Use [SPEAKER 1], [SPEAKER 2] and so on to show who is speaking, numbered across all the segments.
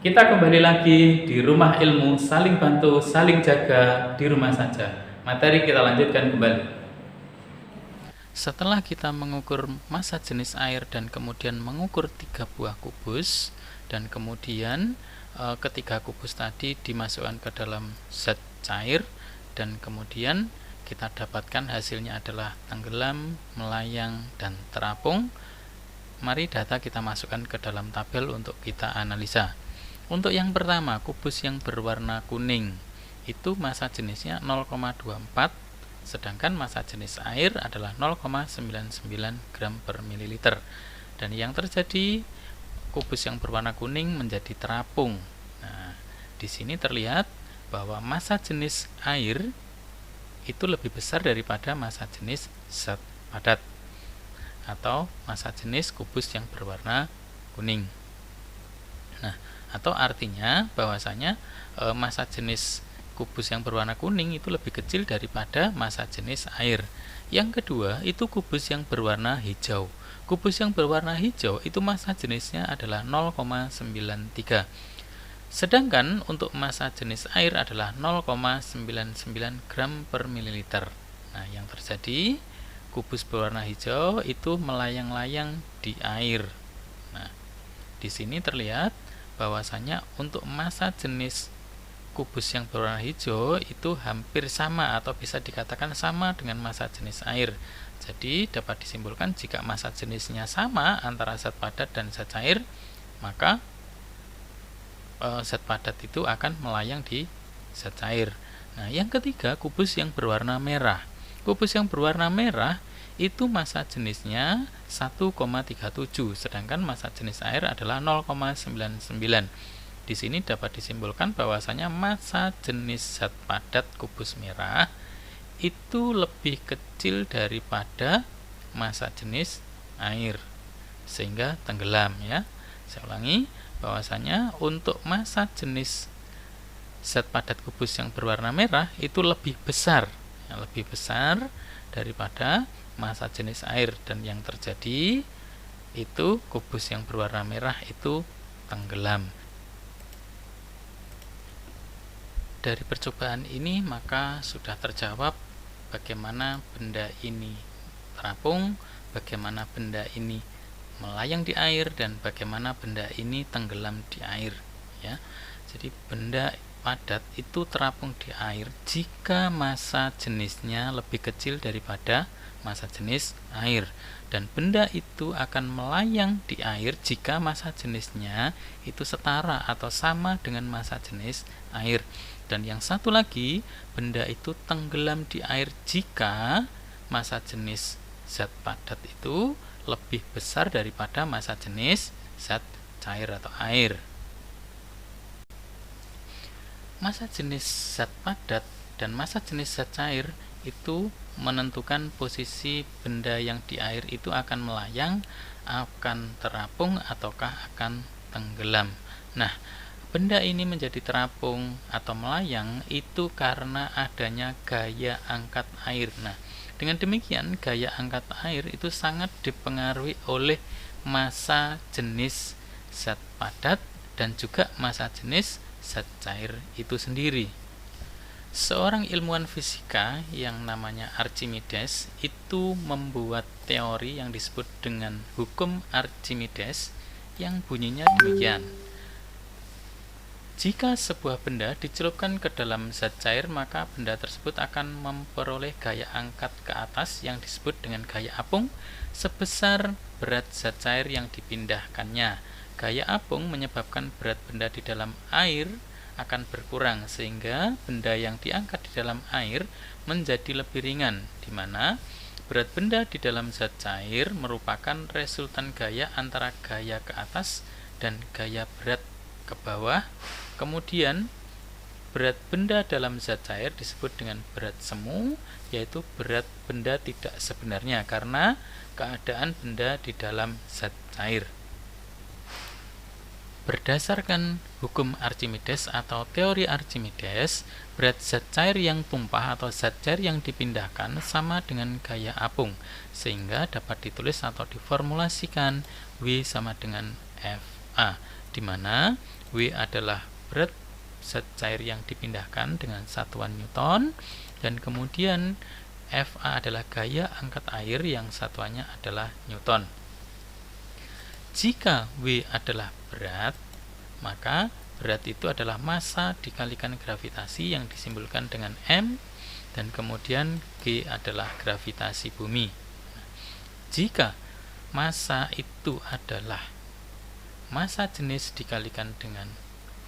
[SPEAKER 1] Kita kembali lagi di Rumah Ilmu, saling bantu, saling jaga di rumah saja. Materi kita lanjutkan kembali. Setelah kita mengukur massa jenis air dan kemudian mengukur 3 buah kubus, dan kemudian ketiga kubus tadi dimasukkan ke dalam zat cair, dan kemudian kita dapatkan hasilnya adalah tenggelam, melayang, dan terapung. Mari data kita masukkan ke dalam tabel untuk kita analisa. Untuk yang pertama, kubus yang berwarna kuning itu massa jenisnya 0,24, sedangkan massa jenis air adalah 0,99 gram per mililiter. Dan yang terjadi, kubus yang berwarna kuning menjadi terapung. Nah, di sini terlihat bahwa massa jenis air itu lebih besar daripada massa jenis zat padat atau massa jenis kubus yang berwarna kuning. Nah, atau artinya bahwasanya massa jenis kubus yang berwarna kuning itu lebih kecil daripada massa jenis air. Yang kedua, itu kubus yang berwarna hijau. Kubus yang berwarna hijau itu massa jenisnya adalah 0,93. Sedangkan untuk massa jenis air adalah 0,99 gram per mililiter. Nah, yang terjadi, kubus berwarna hijau itu melayang-layang di air. Nah, di sini terlihat bahwasanya untuk massa jenis kubus yang berwarna hijau itu hampir sama atau bisa dikatakan sama dengan massa jenis air. Jadi dapat disimpulkan jika massa jenisnya sama antara zat padat dan zat cair, maka zat padat itu akan melayang di zat cair. Nah, yang ketiga, kubus yang berwarna merah. Kubus yang berwarna merah itu massa jenisnya 1,37, sedangkan massa jenis air adalah 0,99. Di sini dapat disimpulkan bahwasanya massa jenis zat padat kubus merah itu lebih kecil daripada massa jenis air, sehingga tenggelam ya. Saya ulangi, bahwasanya untuk massa jenis zat padat kubus yang berwarna merah itu lebih besar daripada massa jenis air, dan yang terjadi itu kubus yang berwarna merah itu tenggelam. Dari percobaan ini maka sudah terjawab bagaimana benda ini terapung, bagaimana benda ini melayang di air, dan bagaimana benda ini tenggelam di air ya. Jadi benda padat itu terapung di air jika massa jenisnya lebih kecil daripada massa jenis air, dan benda itu akan melayang di air jika massa jenisnya itu setara atau sama dengan massa jenis air. Dan yang satu lagi, benda itu tenggelam di air jika massa jenis zat padat itu lebih besar daripada massa jenis zat cair atau air. Massa jenis zat padat dan massa jenis zat cair itu menentukan posisi benda yang di air itu akan melayang, akan terapung, ataukah akan tenggelam. Nah, benda ini menjadi terapung atau melayang itu karena adanya gaya angkat air. Nah, dengan demikian gaya angkat air itu sangat dipengaruhi oleh massa jenis zat padat dan juga massa jenis zat cair itu sendiri. Seorang ilmuwan fisika yang namanya Archimedes itu membuat teori yang disebut dengan hukum Archimedes yang bunyinya demikian. Jika sebuah benda dicelupkan ke dalam zat cair, maka benda tersebut akan memperoleh gaya angkat ke atas yang disebut dengan gaya apung sebesar berat zat cair yang dipindahkannya. Gaya apung menyebabkan berat benda di dalam air akan berkurang sehingga benda yang diangkat di dalam air menjadi lebih ringan, di mana berat benda di dalam zat cair merupakan resultan gaya antara gaya ke atas dan gaya berat ke bawah. Kemudian berat benda dalam zat cair disebut dengan berat semu, yaitu berat benda tidak sebenarnya karena keadaan benda di dalam zat cair. Berdasarkan hukum Archimedes atau teori Archimedes, berat zat cair yang tumpah atau zat cair yang dipindahkan sama dengan gaya apung, sehingga dapat ditulis atau diformulasikan W sama dengan FA, di mana W adalah berat zat cair yang dipindahkan dengan satuan Newton, dan kemudian Fa adalah gaya angkat air yang satuannya adalah Newton. Jika W adalah berat, maka berat itu adalah massa dikalikan gravitasi yang disimbolkan dengan M, dan kemudian G adalah gravitasi bumi. Jika massa itu adalah massa jenis dikalikan dengan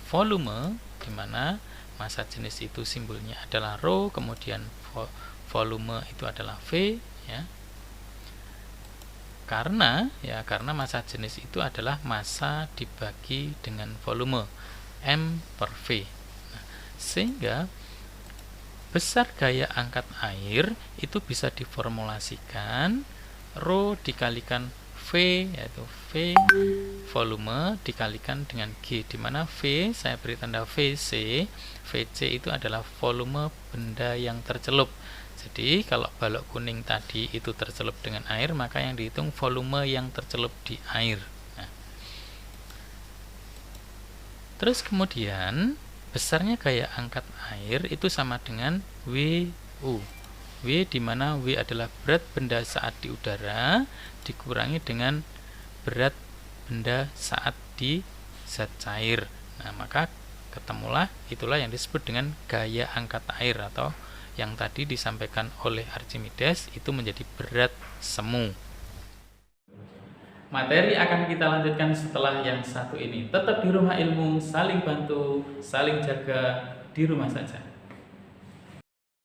[SPEAKER 1] volume, di mana massa jenis itu simbolnya adalah rho, kemudian volume itu adalah V, ya. Karena massa jenis itu adalah massa dibagi dengan volume M per V. Sehingga besar gaya angkat air itu bisa diformulasikan rho dikalikan V, yaitu V volume dikalikan dengan G, di mana V saya beri tanda VC. VC itu adalah volume benda yang tercelup. Jadi kalau balok kuning tadi itu tercelup dengan air, maka yang dihitung volume yang tercelup di air. Nah, terus kemudian besarnya gaya angkat air itu sama dengan WU. W di mana W adalah berat benda saat di udara dikurangi dengan berat benda saat di zat cair. Nah, maka ketemulah itulah yang disebut dengan gaya angkat air, atau yang tadi disampaikan oleh Archimedes itu menjadi berat semu. Materi akan kita lanjutkan setelah yang satu ini. Tetap di rumah ilmu, saling bantu, saling jaga di rumah saja.